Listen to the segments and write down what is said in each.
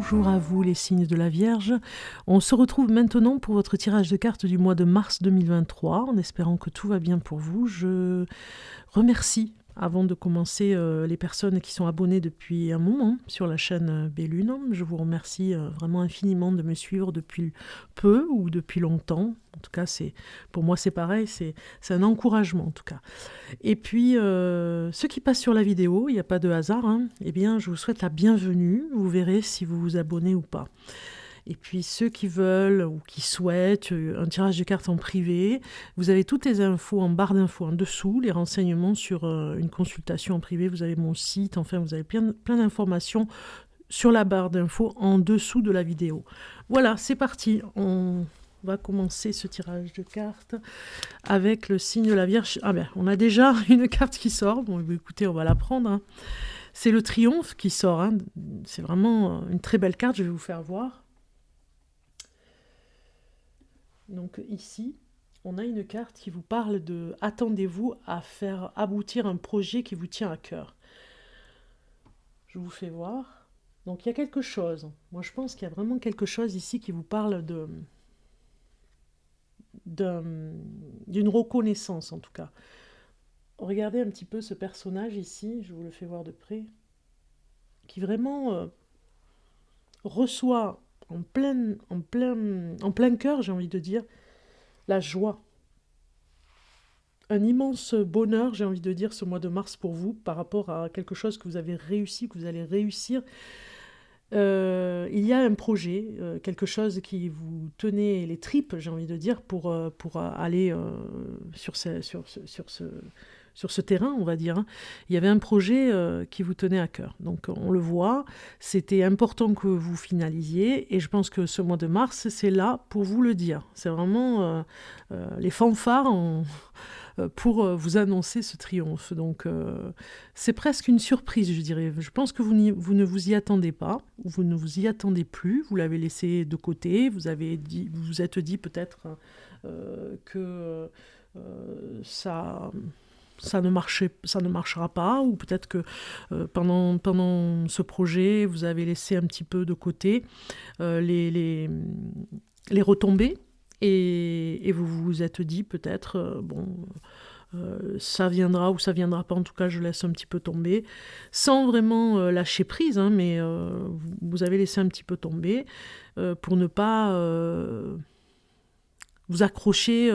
Bonjour à vous les signes de la Vierge. On se retrouve maintenant pour votre tirage de cartes du mois de mars 2023, en espérant que tout va bien pour vous. Je remercie, avant de commencer, les personnes qui sont abonnées depuis un moment sur la chaîne Bellune. Je vous remercie vraiment infiniment de me suivre depuis peu ou depuis longtemps. En tout cas, pour moi c'est pareil, c'est un encouragement en tout cas. Et puis, ceux qui passent sur la vidéo, il n'y a pas de hasard, hein, eh bien, je vous souhaite la bienvenue. Vous verrez si vous vous abonnez ou pas. Et puis, ceux qui veulent ou qui souhaitent un tirage de cartes en privé, vous avez toutes les infos en barre d'infos en dessous, les renseignements sur une consultation en privé. Vous avez mon site, enfin, vous avez plein d'informations sur la barre d'infos en dessous de la vidéo. Voilà, c'est parti. On va commencer ce tirage de cartes avec le signe de la Vierge. Ah ben, on a déjà une carte qui sort. Bon, écoutez, on va la prendre. Hein. C'est le triomphe qui sort. Hein. C'est vraiment une très belle carte. Je vais vous faire voir. Donc ici, on a une carte qui vous parle de « Attendez-vous à faire aboutir un projet qui vous tient à cœur ». Je vous fais voir. Donc il y a quelque chose. Moi, je pense qu'il y a vraiment quelque chose ici qui vous parle d'une reconnaissance, en tout cas. Regardez un petit peu ce personnage ici, je vous le fais voir de près, qui vraiment reçoit en plein cœur, j'ai envie de dire, la joie. Un immense bonheur, j'ai envie de dire, ce mois de mars pour vous, par rapport à quelque chose que vous avez réussi, que vous allez réussir. Il y a un projet, quelque chose qui vous tenait les tripes, j'ai envie de dire, pour aller sur ce terrain, on va dire. Hein. Il y avait un projet qui vous tenait à cœur. Donc on le voit, c'était important que vous finalisiez, et je pense que ce mois de mars, c'est là pour vous le dire. C'est vraiment les fanfares pour vous annoncer ce triomphe. Donc c'est presque une surprise, je dirais. Je pense que vous ne vous y attendez pas, ou vous ne vous y attendez plus, vous l'avez laissé de côté, vous vous êtes dit peut-être que ça ne marchera pas, ou peut-être que pendant ce projet, vous avez laissé un petit peu de côté les retombées, et vous vous êtes dit peut-être, ça viendra ou ça viendra pas, en tout cas je laisse un petit peu tomber, sans vraiment lâcher prise, hein, mais vous avez laissé un petit peu tomber pour ne pas vous accrocher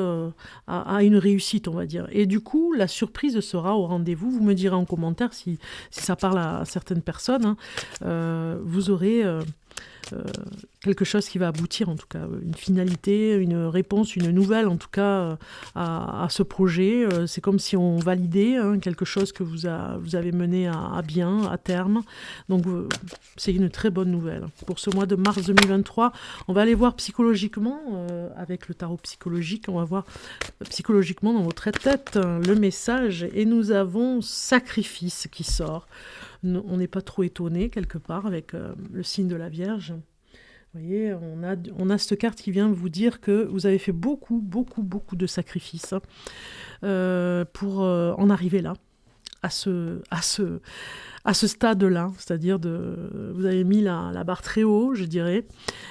à une réussite, on va dire. Et du coup, la surprise sera au rendez-vous. Vous me direz en commentaire si ça parle à certaines personnes. Hein. Vous aurez quelque chose qui va aboutir, en tout cas, une finalité, une réponse, une nouvelle, en tout cas, à ce projet. C'est comme si on validait quelque chose que vous avez mené à bien, à terme. Donc, c'est une très bonne nouvelle. Pour ce mois de mars 2023, on va aller voir psychologiquement, avec le tarot psychologique, on va voir psychologiquement dans votre tête le message, et nous avons sacrifice qui sort. On n'est pas trop étonné quelque part avec le signe de la Vierge. Vous voyez, on a cette carte qui vient vous dire que vous avez fait beaucoup de sacrifices pour en arriver là, à ce stade-là, c'est-à-dire vous avez mis la barre très haut, je dirais,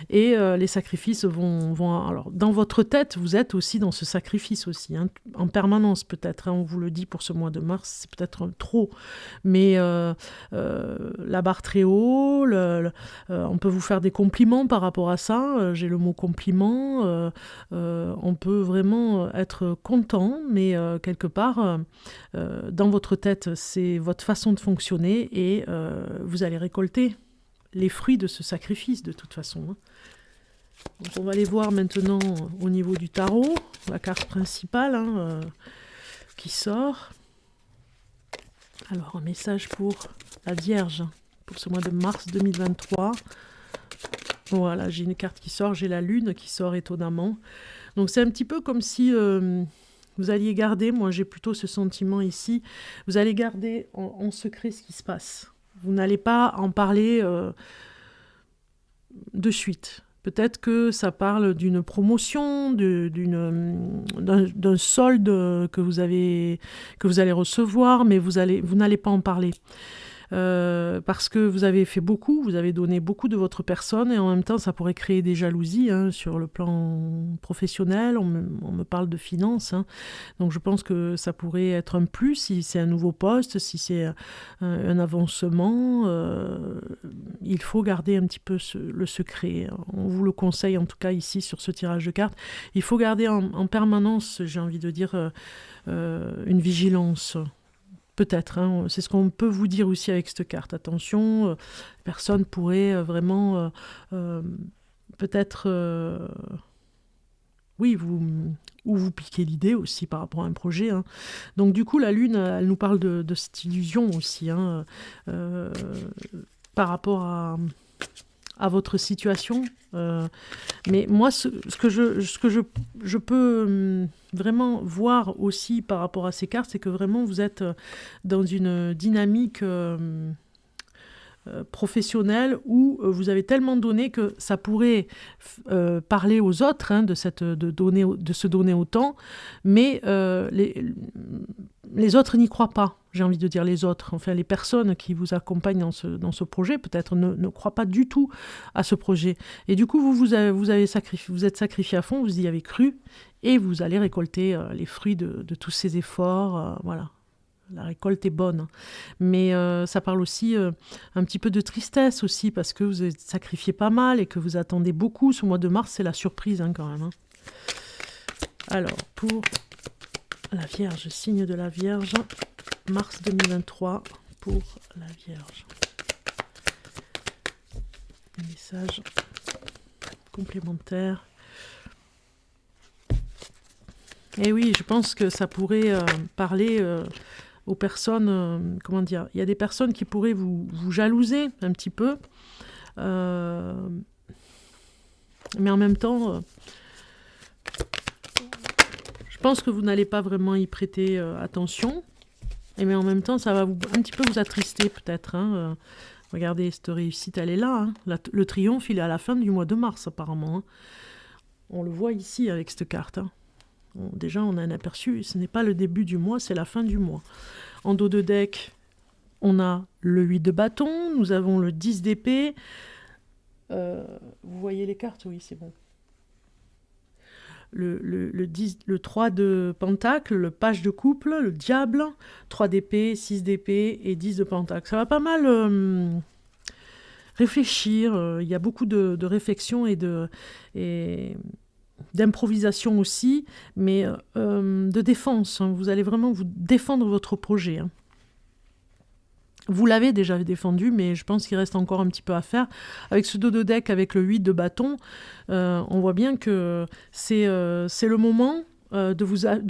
et les sacrifices vont... Alors, dans votre tête, vous êtes aussi dans ce sacrifice aussi, hein, en permanence peut-être, hein, on vous le dit pour ce mois de mars, c'est peut-être trop, mais la barre très haut, on peut vous faire des compliments par rapport à ça, j'ai le mot compliment, on peut vraiment être content, mais quelque part, dans votre tête, c'est votre façon de fonctionner, et vous allez récolter les fruits de ce sacrifice de toute façon. Hein. Donc on va aller voir maintenant au niveau du tarot, la carte principale qui sort. Alors un message pour la Vierge, pour ce mois de mars 2023. Voilà, j'ai une carte qui sort, j'ai la Lune qui sort étonnamment. Donc c'est un petit peu comme si... vous alliez garder, moi j'ai plutôt ce sentiment ici, vous allez garder en secret ce qui se passe. Vous n'allez pas en parler de suite. Peut-être que ça parle d'une promotion, d'un solde que vous allez recevoir, mais vous n'allez pas en parler. parce que vous avez fait beaucoup, vous avez donné beaucoup de votre personne et en même temps ça pourrait créer des jalousies hein, sur le plan professionnel, on me parle de finances, hein. Donc je pense que ça pourrait être un plus si c'est un nouveau poste, si c'est un avancement, il faut garder un petit peu le secret. On vous le conseille en tout cas ici sur ce tirage de cartes. Il faut garder en permanence, j'ai envie de dire, une vigilance. Peut-être, hein, c'est ce qu'on peut vous dire aussi avec cette carte. Attention, personne pourrait vraiment peut-être, oui, vous piquer l'idée aussi par rapport à un projet. Hein. Donc du coup, la Lune, elle nous parle de cette illusion aussi, hein, par rapport à votre situation. Mais moi, ce que je peux vraiment voir aussi par rapport à ces cartes, c'est que vraiment vous êtes dans une dynamique professionnelle où vous avez tellement donné que ça pourrait parler aux autres hein, de se donner autant, mais les autres n'y croient pas. J'ai envie de dire les autres, enfin les personnes qui vous accompagnent dans ce projet, peut-être ne croient pas du tout à ce projet. Et du coup, vous êtes sacrifié à fond, vous y avez cru, et vous allez récolter les fruits de tous ces efforts. Voilà. La récolte est bonne. Mais ça parle aussi un petit peu de tristesse aussi, parce que vous êtes sacrifié pas mal et que vous attendez beaucoup. Ce mois de mars, c'est la surprise hein, quand même. Hein. Alors, pour la Vierge, signe de la Vierge, mars 2023 pour la Vierge. Un message complémentaire. Et oui, je pense que ça pourrait parler aux personnes, comment dire, il y a des personnes qui pourraient vous jalouser un petit peu, mais en même temps, je pense que vous n'allez pas vraiment y prêter attention, mais en même temps, ça va un petit peu vous attrister peut-être. Hein, regardez, cette réussite, elle est là. Hein. Le triomphe, il est à la fin du mois de mars, apparemment. Hein. On le voit ici avec cette carte. Hein. Bon, déjà, on a un aperçu. Ce n'est pas le début du mois, c'est la fin du mois. En dos de deck, on a le 8 de bâton. Nous avons le 10 d'épée. Vous voyez les cartes? Oui, c'est bon. Le 3 de pentacle, le page de couple, le diable, 3 d'épée, 6 d'épée et 10 de pentacle. Ça va pas mal réfléchir. Il y a beaucoup de réflexion et d'improvisation aussi, mais de défense. Hein. Vous allez vraiment vous défendre votre projet. Hein. Vous l'avez déjà défendu, mais je pense qu'il reste encore un petit peu à faire. Avec ce dos de deck, avec le 8 de bâton, on voit bien que c'est le moment de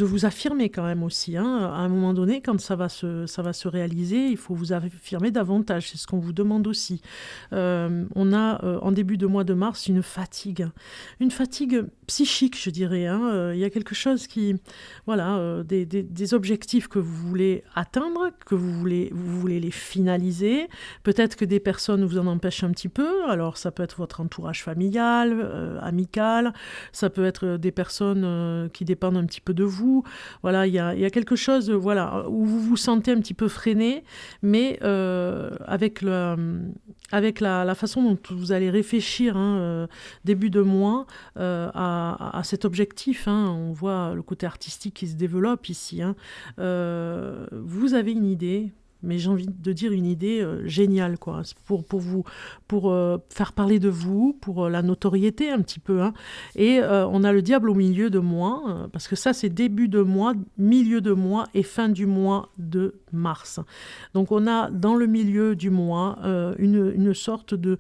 vous affirmer quand même aussi. Hein. À un moment donné, quand ça va se réaliser, il faut vous affirmer davantage. C'est ce qu'on vous demande aussi. On a en début de mois de mars une fatigue psychique, je dirais. Hein. Il y a quelque chose qui, voilà, des objectifs que vous voulez atteindre, que vous voulez les finaliser. Peut-être que des personnes vous en empêchent un petit peu. Alors ça peut être votre entourage familial, amical. Ça peut être des personnes qui dépendent un petit peu de vous. Voilà, il y a quelque chose, voilà, où vous vous sentez un petit peu freiné, mais avec la façon dont vous allez réfléchir hein, début de mois à cet objectif. Hein, on voit le côté artistique qui se développe ici. Hein, vous avez une idée. Mais j'ai envie de dire une idée géniale, quoi, pour faire parler de vous, pour la notoriété un petit peu. Hein. Et on a le diable au milieu de mois, parce que ça c'est début de mois, milieu de mois et fin du mois de mars. Donc on a dans le milieu du mois une sorte de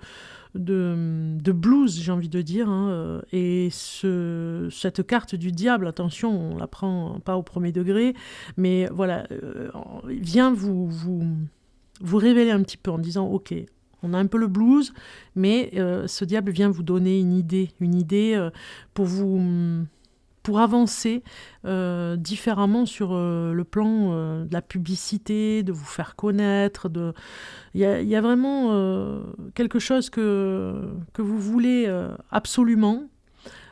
blues, j'ai envie de dire. Hein, et cette carte du diable, attention, on ne la prend pas au premier degré, mais voilà, vient vous révéler un petit peu en disant, ok, on a un peu le blues, mais ce diable vient vous donner une idée pour avancer différemment sur le plan de la publicité, de vous faire connaître. Il y a vraiment quelque chose que vous voulez absolument.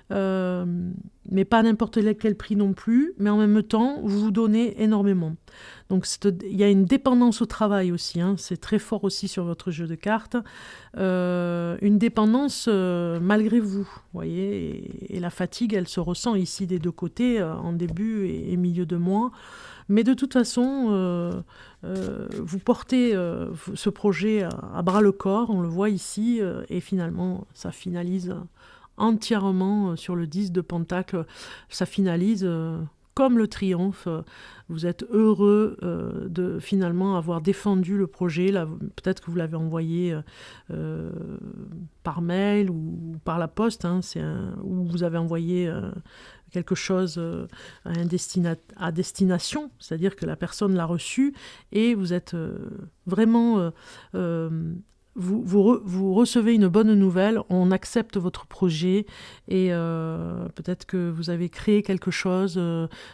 mais pas à n'importe quel prix non plus, mais en même temps, vous vous donnez énormément. Donc il y a une dépendance au travail aussi, hein, c'est très fort aussi sur votre jeu de cartes, une dépendance malgré vous, voyez, et la fatigue, elle se ressent ici des deux côtés, en début et milieu de mois, mais de toute façon, vous portez ce projet à bras le corps, on le voit ici, et finalement, ça finalise entièrement sur le 10 de Pentacle, ça finalise comme le triomphe. Vous êtes heureux de finalement avoir défendu le projet. Là, peut-être que vous l'avez envoyé par mail ou par la poste, hein, ou vous avez envoyé quelque chose à destination, c'est-à-dire que la personne l'a reçu et vous êtes vraiment... vous recevez une bonne nouvelle, on accepte votre projet et peut-être que vous avez créé quelque chose,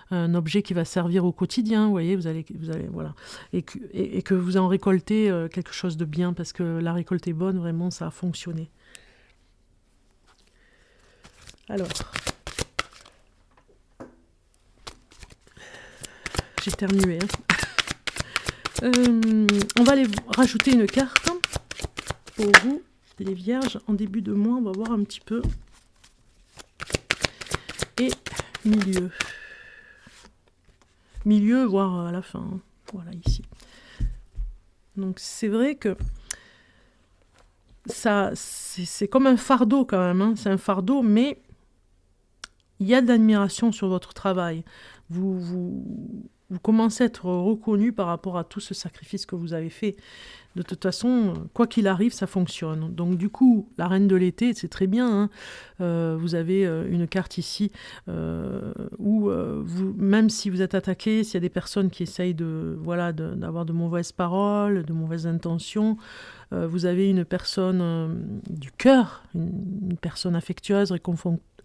un objet qui va servir au quotidien, vous voyez, vous allez voilà, et que vous en récoltez quelque chose de bien parce que la récolte est bonne, vraiment ça a fonctionné. Alors, j'ai éternué. Hein. On va aller rajouter une carte. Pour vous, les vierges, en début de mois, on va voir un petit peu. Et milieu. Milieu, voire à la fin. Hein. Voilà, ici. Donc, c'est vrai que ça, c'est comme un fardeau quand même. Hein. C'est un fardeau, mais il y a de l'admiration sur votre travail. Vous commencez à être reconnu par rapport à tout ce sacrifice que vous avez fait. De toute façon, quoi qu'il arrive, ça fonctionne. Donc du coup, la reine de l'été, c'est très bien. Hein. Vous avez une carte ici où, même si vous êtes attaqué, s'il y a des personnes qui essayent d'avoir de mauvaises paroles, de mauvaises intentions, vous avez une personne du cœur, une personne affectueuse,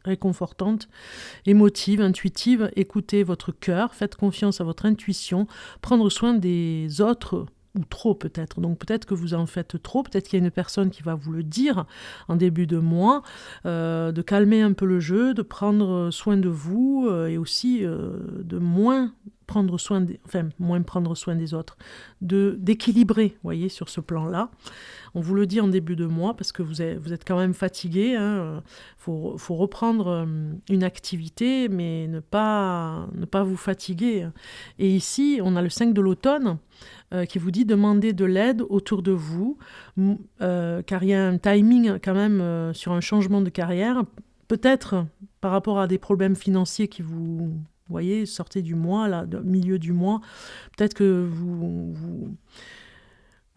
réconfortante, émotive, intuitive. Écoutez votre cœur, faites confiance à votre intuition, prendre soin des autres, ou trop peut-être. Donc peut-être que vous en faites trop, peut-être qu'il y a une personne qui va vous le dire en début de mois, de calmer un peu le jeu, de prendre soin de vous et aussi de moins prendre soin des autres, d'équilibrer, voyez, sur ce plan-là. On vous le dit en début de mois parce que vous êtes quand même fatigué. Hein. Faut reprendre une activité, mais ne pas vous fatiguer. Et ici, on a le 5 de l'automne qui vous dit demander de l'aide autour de vous, car il y a un timing quand même sur un changement de carrière. Peut-être par rapport à des problèmes financiers qui vous voyez, sortez du mois, là, milieu du mois, peut-être que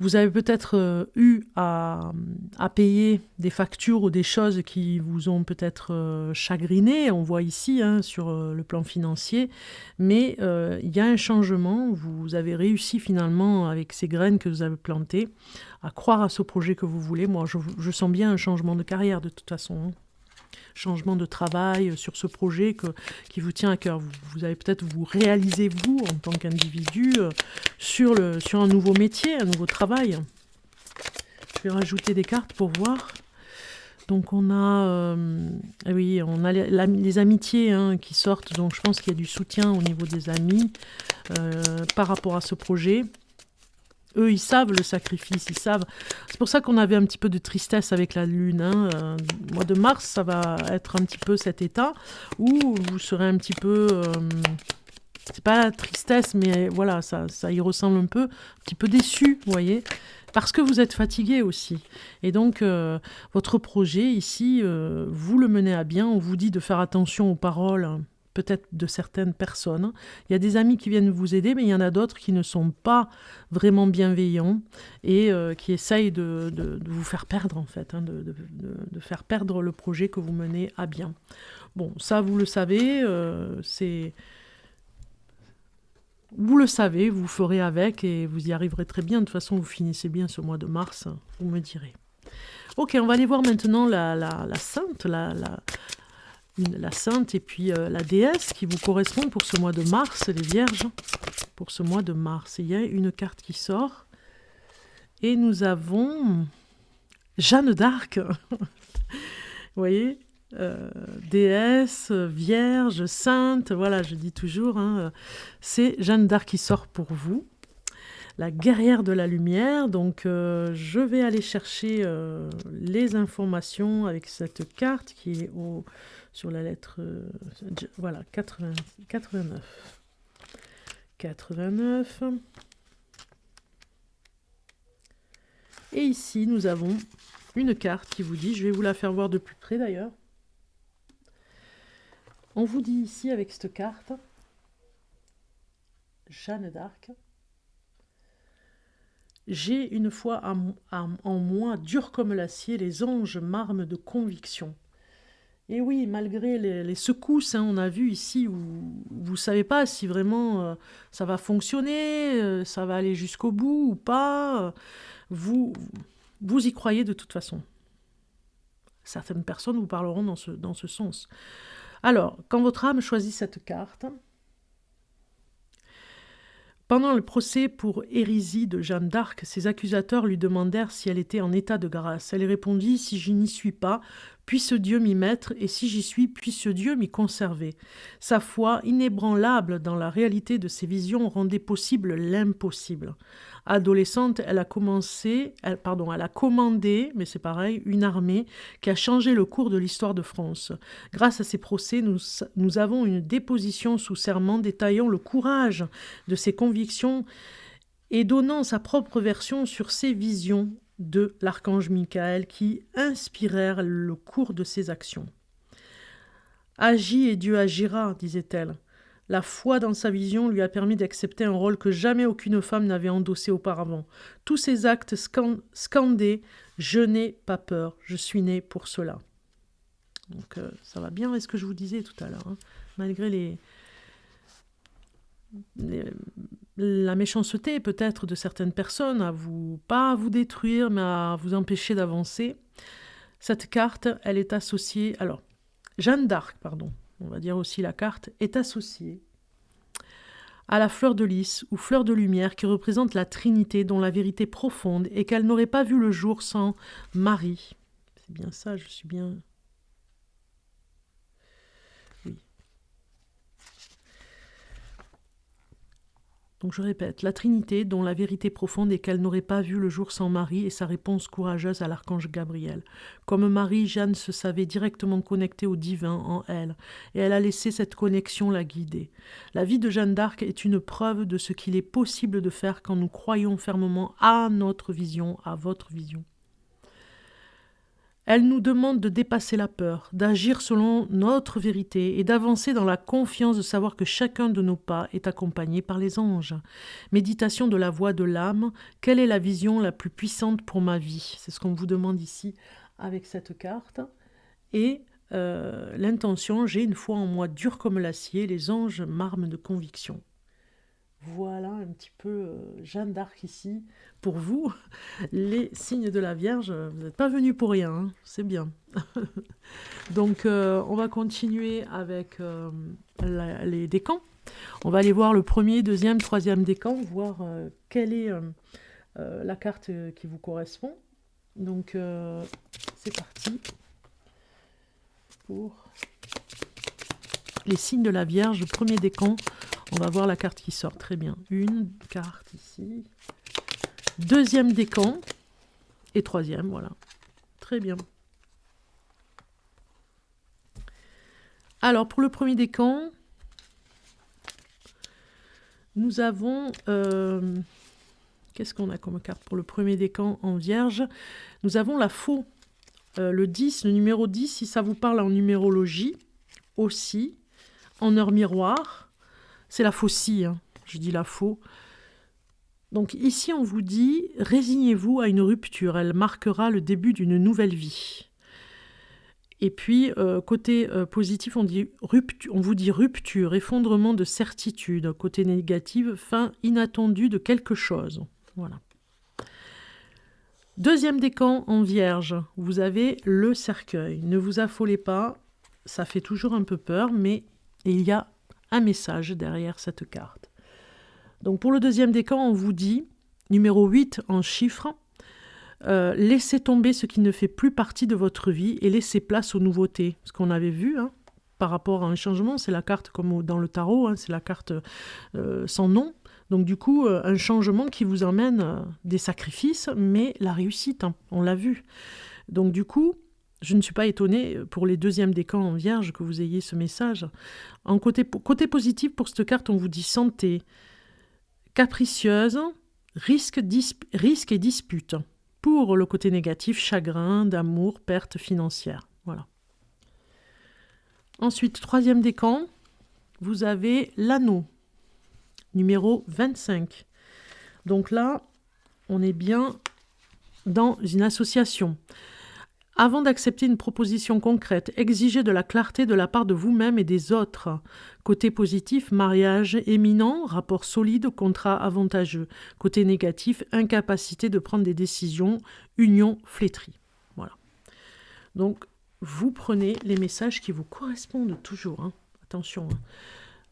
vous avez peut-être eu à payer des factures ou des choses qui vous ont peut-être chagriné, on voit ici hein, sur le plan financier, mais il y a un changement, vous avez réussi finalement avec ces graines que vous avez plantées à croire à ce projet que vous voulez. Moi, je sens bien un changement de carrière de toute façon. Hein. Changement de travail sur ce projet qui vous tient à cœur. Vous allez peut-être vous réaliser, vous, en tant qu'individu, sur un nouveau métier, un nouveau travail. Je vais rajouter des cartes pour voir. Donc on a, les amitiés hein, qui sortent, donc je pense qu'il y a du soutien au niveau des amis par rapport à ce projet. Eux, ils savent le sacrifice, ils savent. C'est pour ça qu'on avait un petit peu de tristesse avec la Lune. Hein. Le mois de mars, ça va être un petit peu cet état où vous serez un petit peu... c'est pas la tristesse, mais voilà, ça y ressemble un petit peu déçu, vous voyez, parce que vous êtes fatigué aussi. Et donc, votre projet ici, vous le menez à bien. On vous dit de faire attention aux paroles peut-être de certaines personnes. Il y a des amis qui viennent vous aider, mais il y en a d'autres qui ne sont pas vraiment bienveillants et qui essayent de vous faire perdre, en fait, hein, de faire perdre le projet que vous menez à bien. Bon, ça, vous le savez, vous le savez, vous ferez avec et vous y arriverez très bien. De toute façon, vous finissez bien ce mois de mars, vous me direz. Ok, on va aller voir maintenant la sainte, la sainte et puis la déesse qui vous correspond pour ce mois de mars, les vierges, pour ce mois de mars. Et il y a une carte qui sort et nous avons Jeanne d'Arc. Vous voyez, déesse, vierge, sainte, voilà, je dis toujours, hein, c'est Jeanne d'Arc qui sort pour vous, la guerrière de la lumière. Donc je vais aller chercher les informations avec cette carte qui est sur la lettre voilà, 89. 89. Et ici, nous avons une carte qui vous dit, je vais vous la faire voir de plus près d'ailleurs. On vous dit ici avec cette carte, Jeanne d'Arc, j'ai une foi en moi, dure comme l'acier, les anges m'arment de conviction. Et oui, malgré les secousses, hein, on a vu ici où vous ne savez pas si vraiment ça va fonctionner, ça va aller jusqu'au bout ou pas, vous y croyez de toute façon. Certaines personnes vous parleront dans ce sens. Alors, quand votre âme choisit cette carte, pendant le procès pour hérésie de Jeanne d'Arc, ses accusateurs lui demandèrent si elle était en état de grâce. Elle répondit « Si je n'y suis pas, puisse Dieu m'y mettre, et si j'y suis, puisse Dieu m'y conserver. » Sa foi, inébranlable dans la réalité de ses visions, rendait possible l'impossible. Adolescente, elle a commandé, mais c'est pareil, une armée qui a changé le cours de l'histoire de France. Grâce à ces procès, nous avons une déposition sous serment détaillant le courage de ses convictions et donnant sa propre version sur ses visions de l'archange Michael qui inspirèrent le cours de ses actions. « Agis et Dieu agira », disait-elle. La foi dans sa vision lui a permis d'accepter un rôle que jamais aucune femme n'avait endossé auparavant. Tous ses actes scandaient « Je n'ai pas peur, je suis née pour cela ». Donc ça va bien avec ce que je vous disais tout à l'heure, hein. Malgré la méchanceté peut-être de certaines personnes, pas à vous détruire, mais à vous empêcher d'avancer. Cette carte, elle est associée... Alors, Jeanne d'Arc, pardon, on va dire aussi la carte, est associée à la fleur de lys ou fleur de lumière qui représente la Trinité dont la vérité profonde est qu'elle n'aurait pas vu le jour sans Marie. C'est bien ça, je suis bien... Donc je répète, la Trinité, dont la vérité profonde est qu'elle n'aurait pas vu le jour sans Marie, et sa réponse courageuse à l'archange Gabriel. Comme Marie, Jeanne se savait directement connectée au divin en elle, et elle a laissé cette connexion la guider. La vie de Jeanne d'Arc est une preuve de ce qu'il est possible de faire quand nous croyons fermement à notre vision, à votre vision. Elle nous demande de dépasser la peur, d'agir selon notre vérité et d'avancer dans la confiance de savoir que chacun de nos pas est accompagné par les anges. Méditation de la voix de l'âme, quelle est la vision la plus puissante pour ma vie? C'est ce qu'on vous demande ici avec cette carte. Et l'intention, j'ai une foi en moi dure comme l'acier, les anges m'arment de conviction. Voilà un petit peu Jeanne d'Arc ici pour vous. Les signes de la Vierge, vous n'êtes pas venus pour rien, hein, c'est bien. Donc on va continuer avec les décans. On va aller voir le premier, deuxième, troisième décan, voir quelle est la carte qui vous correspond. Donc c'est parti pour les signes de la Vierge, premier décan. On va voir la carte qui sort, très bien. Une carte ici. Deuxième décan. Et troisième, voilà. Très bien. Alors, pour le premier décan, nous avons... qu'est-ce qu'on a comme carte pour le premier décan en Vierge? Nous avons la faux. Le 10, le numéro 10, si ça vous parle en numérologie, aussi, en heure miroir... C'est la faucille, hein. Je dis la faux. Donc ici, on vous dit, résignez-vous à une rupture. Elle marquera le début d'une nouvelle vie. Et puis, côté positif, on vous dit rupture, effondrement de certitude. Côté négatif, fin inattendue de quelque chose. Voilà. Deuxième décan en Vierge, vous avez le cercueil. Ne vous affolez pas, ça fait toujours un peu peur, mais il y a un message derrière cette carte. Donc pour le deuxième décan, on vous dit, numéro 8 en chiffres, Laissez tomber ce qui ne fait plus partie de votre vie et laissez place aux nouveautés. Ce qu'on avait vu, hein, par rapport à un changement, c'est la carte comme dans le tarot, hein, c'est la carte sans nom. Donc du coup, un changement qui vous emmène des sacrifices, mais la réussite, hein, on l'a vu. Donc du coup, je ne suis pas étonnée pour les deuxièmes décans en vierge que vous ayez ce message. En côté positif, pour cette carte, on vous dit santé, capricieuse, risque et dispute. Pour le côté négatif, chagrin, d'amour, perte financière. Voilà. Ensuite, troisième décan, vous avez l'anneau, numéro 25. Donc là, on est bien dans une association. Avant d'accepter une proposition concrète, exigez de la clarté de la part de vous-même et des autres. Côté positif, mariage éminent, rapport solide, contrat avantageux. Côté négatif, incapacité de prendre des décisions, union flétrie. Voilà. Donc, vous prenez les messages qui vous correspondent toujours. Hein. Attention. Hein.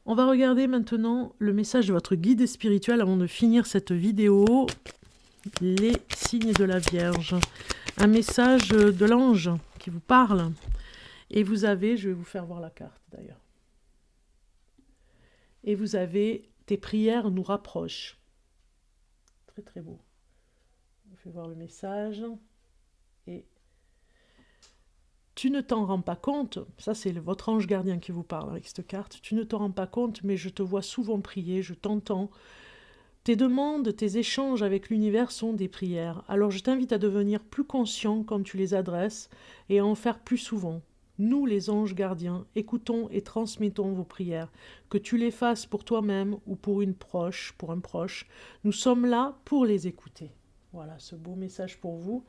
On va regarder maintenant le message de votre guide spirituel avant de finir cette vidéo. Les signes de la Vierge. Un message de l'ange qui vous parle. Et vous avez, je vais vous faire voir la carte d'ailleurs. Et vous avez, tes prières nous rapprochent. Très très beau. Je vais voir le message. Et tu ne t'en rends pas compte, ça c'est votre ange gardien qui vous parle avec cette carte. Tu ne t'en rends pas compte, mais je te vois souvent prier, je t'entends. Tes demandes, tes échanges avec l'univers sont des prières. Alors je t'invite à devenir plus conscient quand tu les adresses et à en faire plus souvent. Nous, les anges gardiens, écoutons et transmettons vos prières. Que tu les fasses pour toi-même ou pour un proche, nous sommes là pour les écouter. Voilà ce beau message pour vous.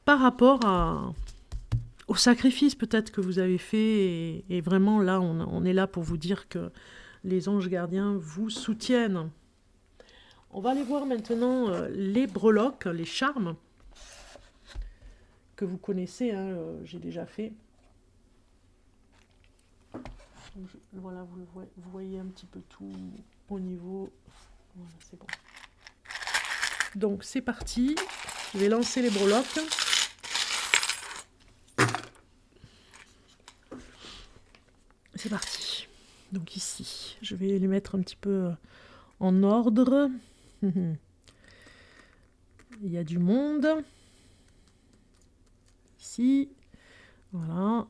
Par rapport au sacrifice peut-être que vous avez fait, et vraiment là, on est là pour vous dire que les anges gardiens vous soutiennent. On va aller voir maintenant les breloques, les charmes que vous connaissez, hein, j'ai déjà fait. Voilà, vous voyez un petit peu tout au niveau. Voilà, c'est bon. Donc c'est parti, je vais lancer les breloques. C'est parti. Donc ici, je vais les mettre un petit peu en ordre. Il y a du monde. Ici, voilà.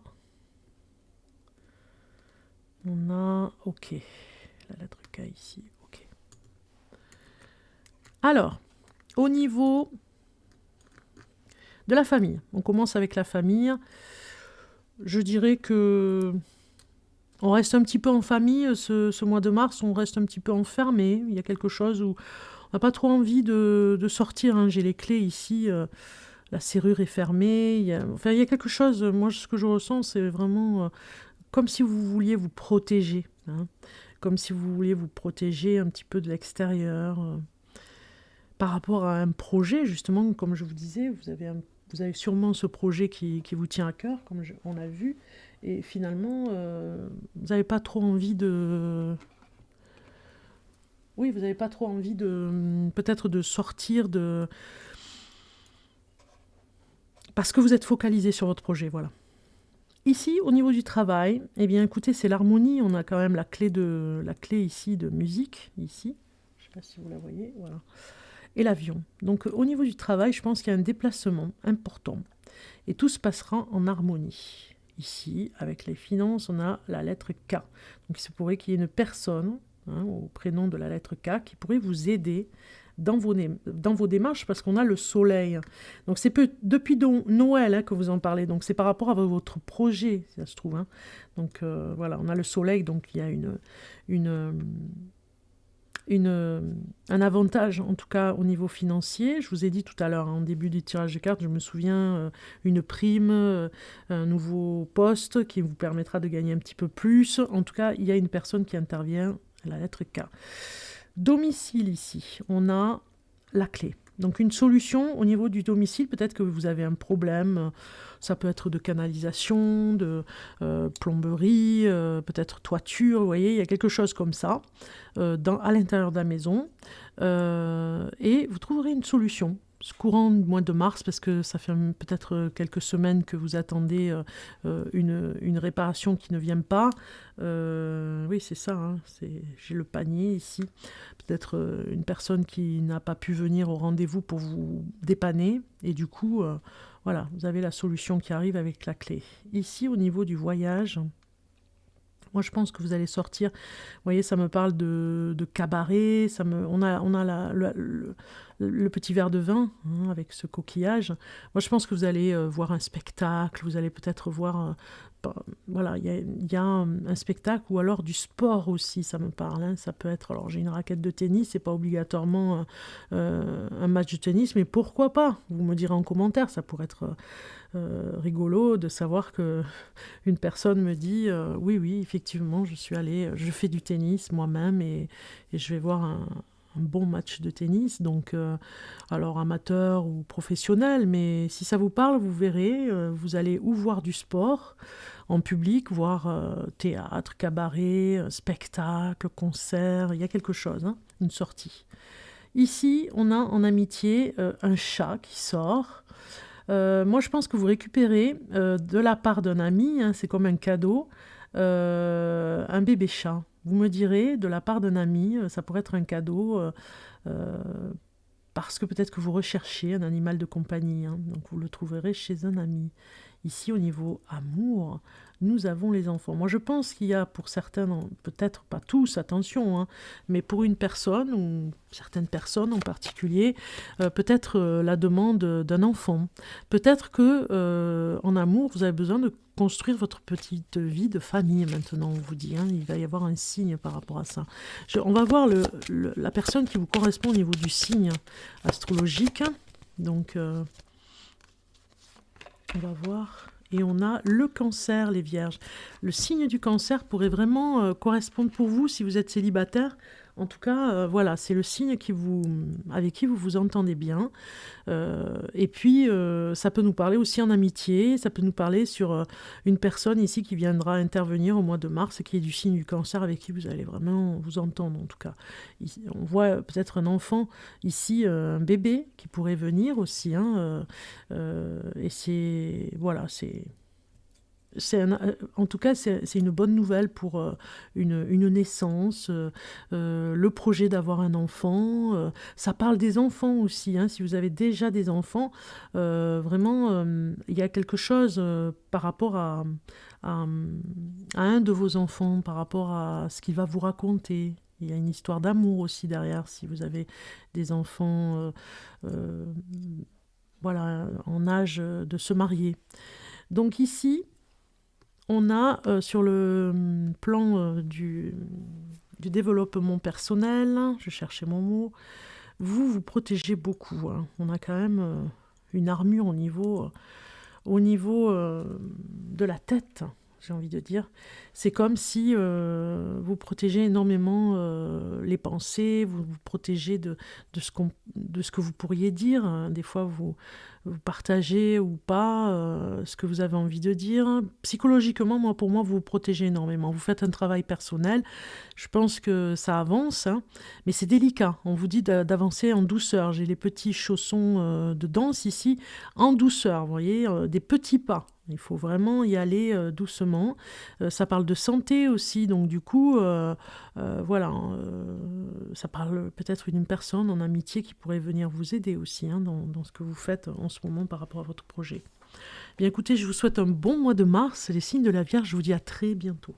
On a, ok, la lettre K ici, ok. Alors, au niveau de la famille, on commence avec la famille. Je dirais que on reste un petit peu en famille, ce mois de mars, on reste un petit peu enfermé. Il y a quelque chose où on n'a pas trop envie de sortir. Hein. J'ai les clés ici, la serrure est fermée. Il y a quelque chose, moi ce que je ressens, c'est vraiment comme si vous vouliez vous protéger. Hein. Comme si vous vouliez vous protéger un petit peu de l'extérieur. Par rapport à un projet, justement, comme je vous disais, vous avez sûrement ce projet qui vous tient à cœur, comme on a vu. Et finalement, vous n'avez pas trop envie de... Oui, vous n'avez pas trop envie de... Peut-être de sortir de... Parce que vous êtes focalisé sur votre projet, voilà. Ici, au niveau du travail, eh bien, écoutez, c'est l'harmonie. On a quand même la clé ici de musique, ici. Je ne sais pas si vous la voyez, voilà. Et l'avion. Donc, au niveau du travail, je pense qu'il y a un déplacement important. Et tout se passera en harmonie. Ici, avec les finances, on a la lettre K. Donc, il se pourrait qu'il y ait une personne, hein, au prénom de la lettre K, qui pourrait vous aider dans vos démarches, parce qu'on a le soleil. Donc, c'est depuis Noël hein, que vous en parlez. Donc, c'est par rapport à votre projet, si ça se trouve. Hein. Donc, voilà, on a le soleil. Donc, il y a un avantage, en tout cas au niveau financier. Je vous ai dit tout à l'heure, en début du tirage de cartes, je me souviens, une prime, un nouveau poste qui vous permettra de gagner un petit peu plus. En tout cas, il y a une personne qui intervient, la lettre K. Domicile ici, on a la clé. Donc une solution au niveau du domicile, peut-être que vous avez un problème, ça peut être de canalisation, de plomberie, peut-être toiture, vous voyez, il y a quelque chose comme ça à l'intérieur de la maison, et vous trouverez une solution. ce courant du mois de mars, parce que ça fait peut-être quelques semaines que vous attendez une réparation qui ne vient pas. Oui, c'est ça, hein, j'ai le panier ici. Peut-être une personne qui n'a pas pu venir au rendez-vous pour vous dépanner, et du coup, voilà, vous avez la solution qui arrive avec la clé. Ici, au niveau du voyage, moi, je pense que vous allez sortir. Vous voyez, ça me parle de cabaret. On a le petit verre de vin hein, avec ce coquillage. Moi, je pense que vous allez voir un spectacle. Vous allez peut-être voir. Voilà, il y a un spectacle ou alors du sport aussi, ça me parle. Hein. Ça peut être. Alors, j'ai une raquette de tennis. C'est pas obligatoirement un match de tennis, mais pourquoi pas? Vous me direz en commentaire. Ça pourrait être rigolo de savoir que une personne me dit oui, oui, effectivement, je suis allée, je fais du tennis moi-même et je vais voir un bon match de tennis, donc alors amateur ou professionnel, mais si ça vous parle, vous verrez, vous allez ou voir du sport en public, voir théâtre, cabaret, spectacle, concert, il y a quelque chose, hein, une sortie. Ici, on a en amitié un chat qui sort. Moi, je pense que vous récupérez de la part d'un ami, hein, c'est comme un cadeau, un bébé chat. Vous me direz, de la part d'un ami, ça pourrait être un cadeau euh, parce que peut-être que vous recherchez un animal de compagnie, hein, donc vous le trouverez chez un ami. Ici, au niveau amour, nous avons les enfants. Moi, je pense qu'il y a pour certains, peut-être pas tous, attention, hein, mais pour une personne, ou certaines personnes en particulier, peut-être la demande d'un enfant. Peut-être que en amour, vous avez besoin de construire votre petite vie de famille maintenant, on vous dit. Hein, il va y avoir un signe par rapport à ça. On va voir la personne qui vous correspond au niveau du signe astrologique. Donc, on va voir. Et on a le cancer, les vierges. Le signe du cancer pourrait vraiment correspondre pour vous si vous êtes célibataire. En tout cas, voilà, c'est le signe avec qui vous vous entendez bien. Et puis, ça peut nous parler aussi en amitié. Ça peut nous parler sur une personne ici qui viendra intervenir au mois de mars, qui est du signe du cancer, avec qui vous allez vraiment vous entendre, en tout cas. Ici, on voit peut-être un enfant ici, un bébé qui pourrait venir aussi. Hein, et c'est... Voilà, en tout cas, c'est une bonne nouvelle pour une naissance, le projet d'avoir un enfant. Ça parle des enfants aussi. Hein, si vous avez déjà des enfants, vraiment, il y a quelque chose par rapport à un de vos enfants, par rapport à ce qu'il va vous raconter. Il y a une histoire d'amour aussi derrière, si vous avez des enfants voilà, en âge de se marier. Donc ici, on a sur le plan du développement personnel, je cherchais mon mot, vous protégez beaucoup. Hein. On a quand même une armure au niveau de la tête, j'ai envie de dire. C'est comme si vous protégez énormément les pensées, vous protégez de ce que vous pourriez dire. Hein. Des fois, vous partagez ou pas ce que vous avez envie de dire. Psychologiquement, pour moi, vous vous protégez énormément. Vous faites un travail personnel. Je pense que ça avance, hein, mais c'est délicat. On vous dit d'avancer en douceur. J'ai les petits chaussons de danse ici, en douceur, vous voyez, des petits pas. Il faut vraiment y aller doucement. Ça parle de santé aussi, donc du coup, voilà, ça parle peut-être d'une personne en amitié qui pourrait venir vous aider aussi hein, dans ce que vous faites en ce moment par rapport à votre projet. Bien écoutez, je vous souhaite un bon mois de mars. Les signes de la Vierge, je vous dis à très bientôt.